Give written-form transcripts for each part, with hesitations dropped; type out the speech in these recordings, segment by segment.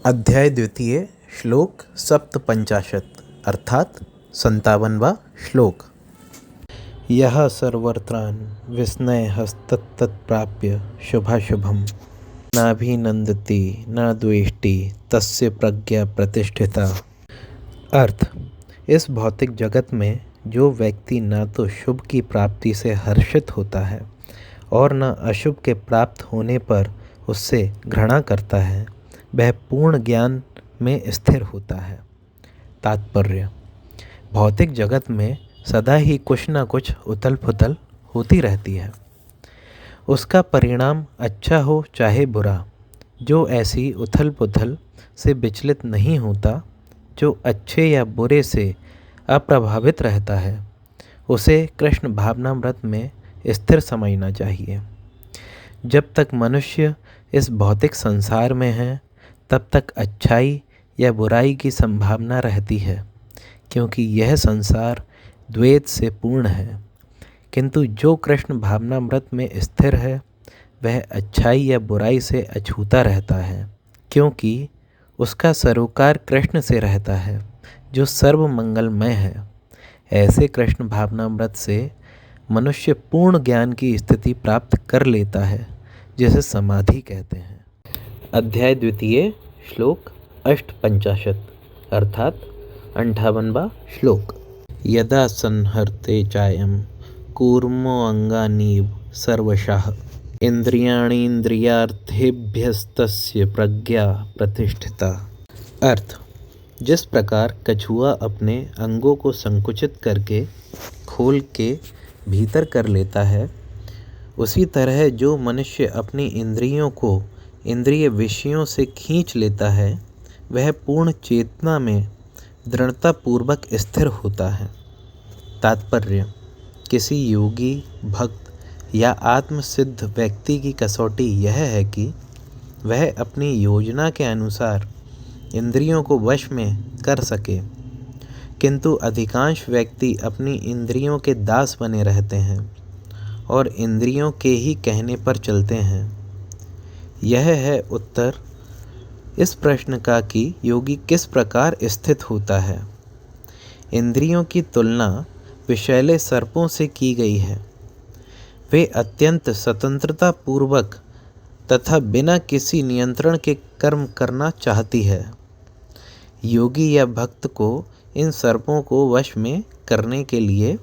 अध्याय द्वितीय श्लोक सप्तपंचाशत् अर्थात 57वां श्लोक। यः सर्वत्रान् विस्मयस्तत्तत्प्राप्य शुभाशुभं नाभिनन्दति न द्वेष्टि तस्य प्रज्ञा प्रतिष्ठिता। अर्थ, इस भौतिक जगत में जो व्यक्ति न तो शुभ की प्राप्ति से हर्षित होता है और न अशुभ के प्राप्त होने पर उससे घृणा करता है, वह पूर्ण ज्ञान में स्थिर होता है। तात्पर्य, भौतिक जगत में सदा ही कुछ न कुछ उथल पुथल होती रहती है। उसका परिणाम अच्छा हो चाहे बुरा, जो ऐसी उथल पुथल से विचलित नहीं होता, जो अच्छे या बुरे से अप्रभावित रहता है, उसे कृष्ण भावनामृत में स्थिर समझना चाहिए। जब तक मनुष्य इस भौतिक संसार में है, तब तक अच्छाई या बुराई की संभावना रहती है, क्योंकि यह संसार द्वैत से पूर्ण है। किंतु जो कृष्ण भावनामृत में स्थिर है, वह अच्छाई या बुराई से अछूता रहता है, क्योंकि उसका सरोकार कृष्ण से रहता है, जो सर्व मंगलमय है। ऐसे कृष्ण भावनामृत से मनुष्य पूर्ण ज्ञान की स्थिति प्राप्त कर लेता है, जिसे समाधि कहते हैं। अध्याय द्वितीय श्लोक अष्टपंचाशत् अर्थात 58वां श्लोक। यदा संहर्ते चायं कूर्मोऽङ्गानीव सर्वशः इंद्रियाणीन्द्रियार्थेभ्यस्तस्य प्रज्ञा प्रतिष्ठिता। अर्थ, जिस प्रकार कछुआ अपने अंगों को संकुचित करके खोल के भीतर कर लेता है, उसी तरह जो मनुष्य अपनी इंद्रियों को इंद्रिय विषयों से खींच लेता है, वह पूर्ण चेतना में दृढ़तापूर्वक स्थिर होता है। तात्पर्य, किसी योगी, भक्त या आत्मसिद्ध व्यक्ति की कसौटी यह है कि वह अपनी योजना के अनुसार इंद्रियों को वश में कर सके, किंतु अधिकांश व्यक्ति अपनी इंद्रियों के दास बने रहते हैं और इंद्रियों के ही कहने पर चलते हैं। यह है उत्तर इस प्रश्न का कि योगी किस प्रकार स्थित होता है। इंद्रियों की तुलना विषैले सर्पों से की गई है। वे अत्यंत स्वतंत्रता पूर्वक तथा बिना किसी नियंत्रण के कर्म करना चाहती है। योगी या भक्त को इन सर्पों को वश में करने के लिए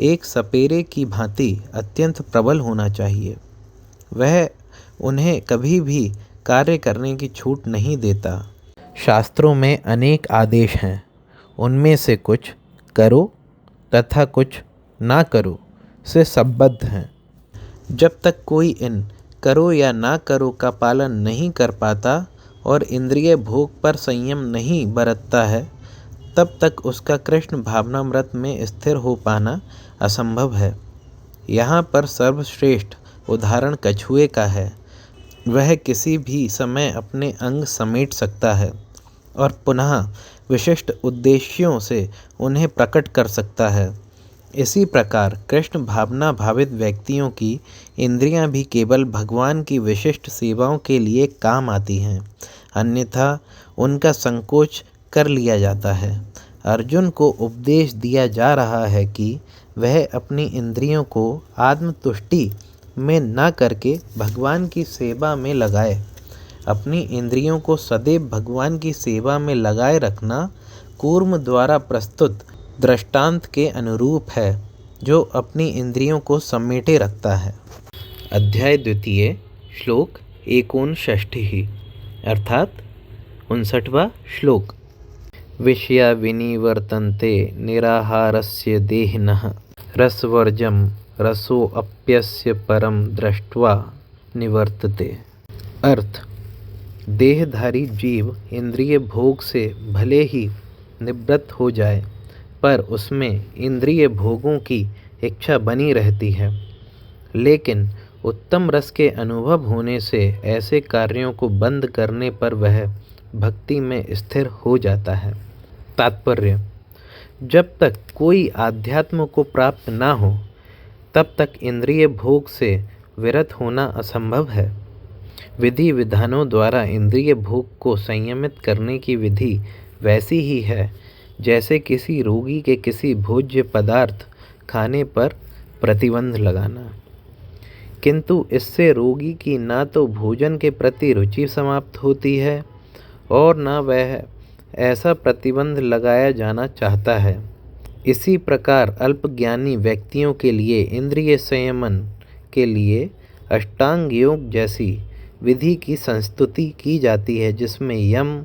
एक सपेरे की भांति अत्यंत प्रबल होना चाहिए। वह उन्हें कभी भी कार्य करने की छूट नहीं देता। शास्त्रों में अनेक आदेश हैं, उनमें से कुछ करो तथा कुछ ना करो से संबद्ध हैं। जब तक कोई इन करो या ना करो का पालन नहीं कर पाता और इंद्रिय भोग पर संयम नहीं बरतता है, तब तक उसका कृष्ण भावनामृत में स्थिर हो पाना असंभव है। यहाँ पर सर्वश्रेष्ठ उदाहरण कछुए का है। वह किसी भी समय अपने अंग समेट सकता है और पुनः विशिष्ट उद्देश्यों से उन्हें प्रकट कर सकता है। इसी प्रकार कृष्ण भावना भावित व्यक्तियों की इंद्रियां भी केवल भगवान की विशिष्ट सेवाओं के लिए काम आती हैं, अन्यथा उनका संकोच कर लिया जाता है। अर्जुन को उपदेश दिया जा रहा है कि वह अपनी इंद्रियों को आत्मतुष्टि में न करके भगवान की सेवा में लगाए। अपनी इंद्रियों को सदैव भगवान की सेवा में लगाए रखना कूर्म द्वारा प्रस्तुत दृष्टांत के अनुरूप है, जो अपनी इंद्रियों को समेटे रखता है। अध्याय द्वितीय श्लोक 59 अर्थात 59वां श्लोक। विषया विनिवर्तन्ते निराहारस्य देहिनः रसवर्जं रसोऽप्यस्य परम दृष्ट्वा निवर्तते। अर्थ, देहधारी जीव इंद्रिय भोग से भले ही निवृत्त हो जाए, पर उसमें इंद्रिय भोगों की इच्छा बनी रहती है। लेकिन उत्तम रस के अनुभव होने से ऐसे कार्यों को बंद करने पर वह भक्ति में स्थिर हो जाता है। तात्पर्य, जब तक कोई आध्यात्म को प्राप्त ना हो, तब तक इंद्रिय भोग से विरत होना असंभव है। विधि विधानों द्वारा इंद्रिय भोग को संयमित करने की विधि वैसी ही है जैसे किसी रोगी के किसी भोज्य पदार्थ खाने पर प्रतिबंध लगाना, किंतु इससे रोगी की ना तो भोजन के प्रति रुचि समाप्त होती है और न वह ऐसा प्रतिबंध लगाया जाना चाहता है। इसी प्रकार अल्पज्ञानी व्यक्तियों के लिए इंद्रिय संयमन के लिए अष्टांग योग जैसी विधि की संस्तुति की जाती है, जिसमें यम,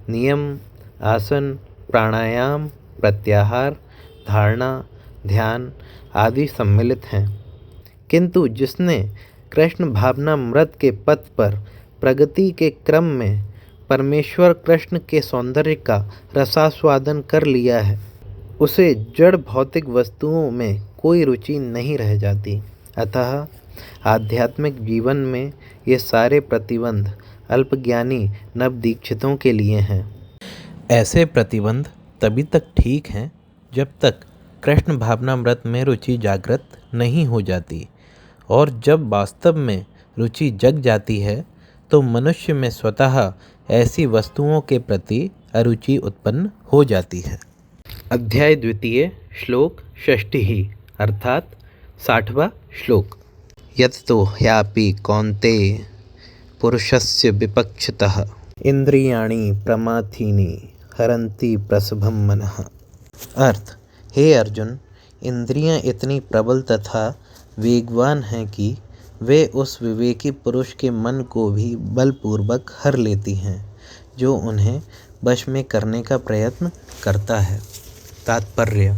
नियम, आसन, प्राणायाम, प्रत्याहार, धारणा, ध्यान आदि सम्मिलित हैं। किंतु जिसने कृष्ण भावनामृत के पथ पर प्रगति के क्रम में परमेश्वर कृष्ण के सौंदर्य का रसास्वादन कर लिया है, उसे जड़ भौतिक वस्तुओं में कोई रुचि नहीं रह जाती। अतः आध्यात्मिक जीवन में ये सारे प्रतिबंध अल्पज्ञानी नवदीक्षितों के लिए हैं। ऐसे प्रतिबंध तभी तक ठीक हैं जब तक कृष्ण भावनामृत में रुचि जागृत नहीं हो जाती, और जब वास्तव में रुचि जग जाती है तो मनुष्य में स्वतः ऐसी वस्तुओं के प्रति अरुचि उत्पन्न हो जाती है। अध्याय द्वितीय, श्लोक षष्ठी अर्थात 60वां श्लोक। यत्तो ह्यापि कौन्तेय पुरुषस्य विपक्षतः इंद्रियाणि प्रमाथीनि हरन्ति प्रसभं मनः। अर्थ, हे अर्जुन, इंद्रियां इतनी प्रबल तथा वेगवान हैं कि वे उस विवेकी पुरुष के मन को भी बलपूर्वक हर लेती हैं जो उन्हें वश में करने का प्रयत्न करता है। तात्पर्य,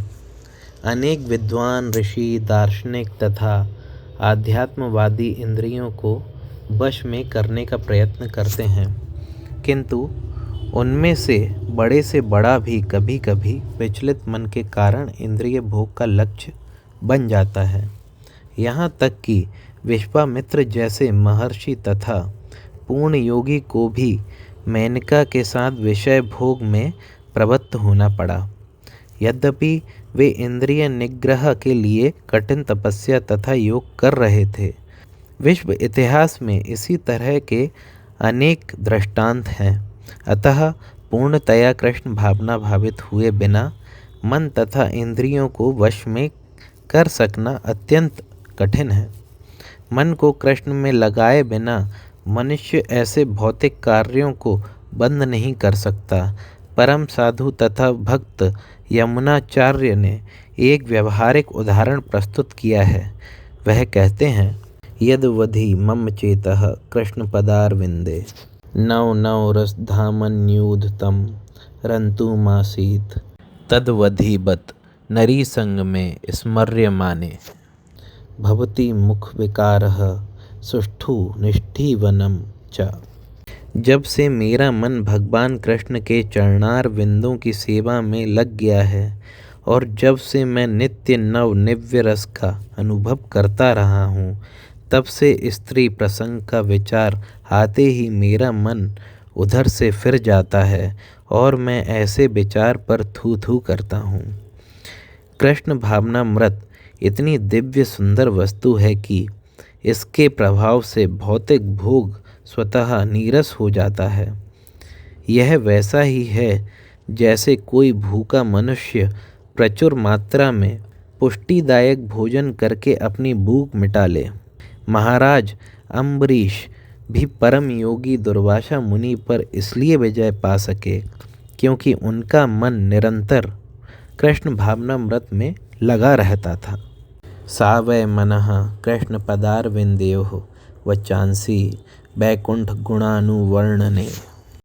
अनेक विद्वान ऋषि, दार्शनिक तथा आध्यात्मवादी इंद्रियों को वश में करने का प्रयत्न करते हैं, किंतु उनमें से बड़ा भी कभी कभी विचलित मन के कारण इंद्रिय भोग का लक्ष्य बन जाता है। यहाँ तक कि विश्वामित्र जैसे महर्षि तथा पूर्ण योगी को भी मेनका के साथ विषय भोग में प्रवृत्त होना पड़ा। यद्यपि वे इंद्रिय निग्रह के लिए कठिन तपस्या तथा योग कर रहे थे। विश्व इतिहास में इसी तरह के अनेक दृष्टांत हैं। अतः पूर्णतया कृष्ण भावना भावित हुए बिना मन तथा इंद्रियों को वश में कर सकना अत्यंत कठिन है। मन को कृष्ण में लगाए बिना मनुष्य ऐसे भौतिक कार्यों को बंद नहीं कर सकता। परम साधु तथा भक्त यमुनाचार्य ने एक व्यवहारिक उदाहरण प्रस्तुत किया है। वह कहते हैं, यद्वधि मम चेतः कृष्ण पदारविंदे नव नव रसधामन्यूधतं रन्तुमासीत् तद्वधिवत् नरी संग में स्मर्यमाने भवति मुख विकारः सुष्ठु निष्ठीवनं च। जब से मेरा मन भगवान कृष्ण के चरणार विंदों की सेवा में लग गया है और जब से मैं नित्य नव निव्य रस का अनुभव करता रहा हूँ, तब से स्त्री प्रसंग का विचार आते ही मेरा मन उधर से फिर जाता है और मैं ऐसे विचार पर थू थू करता हूँ। कृष्ण भावनामृत इतनी दिव्य सुंदर वस्तु है कि इसके प्रभाव से भौतिक भोग स्वतः नीरस हो जाता है। यह वैसा ही है जैसे कोई भूखा मनुष्य प्रचुर मात्रा में पुष्टिदायक भोजन करके अपनी भूख मिटा ले। महाराज अम्बरीश भी परम योगी दुर्वासा मुनि पर इसलिए विजय पा सके क्योंकि उनका मन निरंतर कृष्ण भावनामृत में लगा रहता था। सा वै मनः कृष्ण पदारविंदयोः वचांसि वैकुंठ गुणानुवर्णने